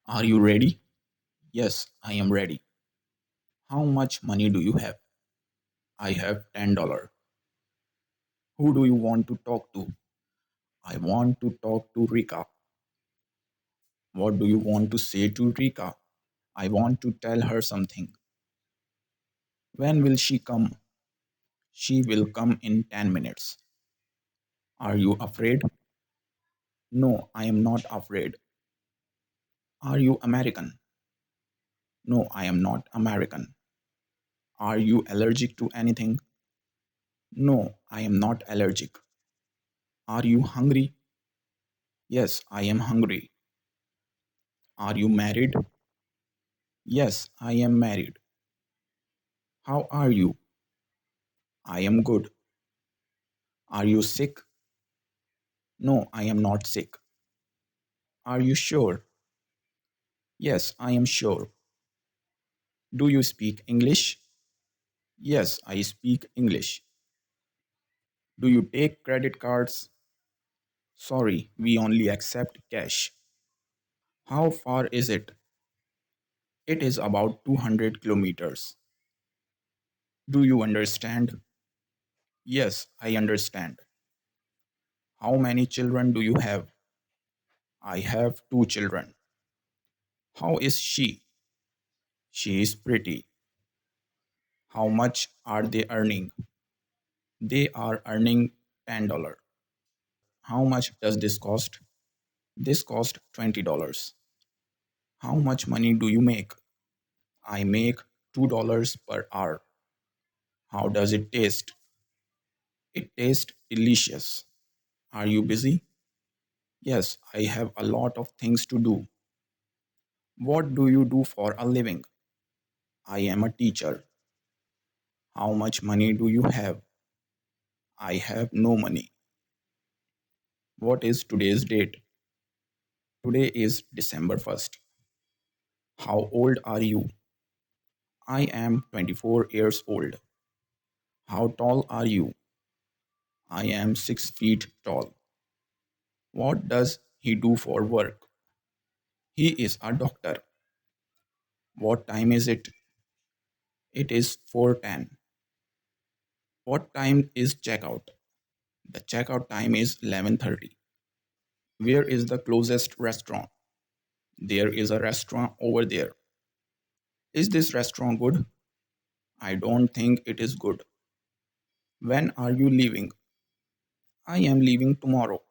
Are you ready? Yes, I am ready. How much money do you have? I have $10. Who do you want to talk to? I want to talk to Rika. What do you want to say to Rika? I want to tell her something. When will she come? She will come in 10 minutes. Are you afraid? No, I am not afraid. Are you American? No, I am not American. Are you allergic to anything? No, I am not allergic. Are you hungry? Yes, I am hungry. Are you married? Yes, I am married. How are you? I am good. Are you sick? No, I am not sick. Are you sure? Yes, I am sure. Do you speak English? Yes, I speak English. Do you take credit cards? Sorry, we only accept cash. How far is it? It is about 200 kilometers. Do you understand? Yes, I understand. How many children do you have? I have two children. How is she? She is pretty. How much are they earning? They are earning $10. How much does this cost? This cost $20. How much money do you make? I make $2 per hour. How does it taste? It tastes delicious. Are you busy? Yes, I have a lot of things to do. What do you do for a living? I am a teacher. How much money do you have? I have no money. What is today's date? Today is December 1st. How old are you? I am 24 years old. How tall are you? I am 6 feet tall. What does he do for work? He is a doctor. What time is it? It is 4:10. What time is checkout? The checkout time is 11:30. Where is the closest restaurant? There is a restaurant over there. Is this restaurant good? I don't think it is good. When are you leaving? I am leaving tomorrow.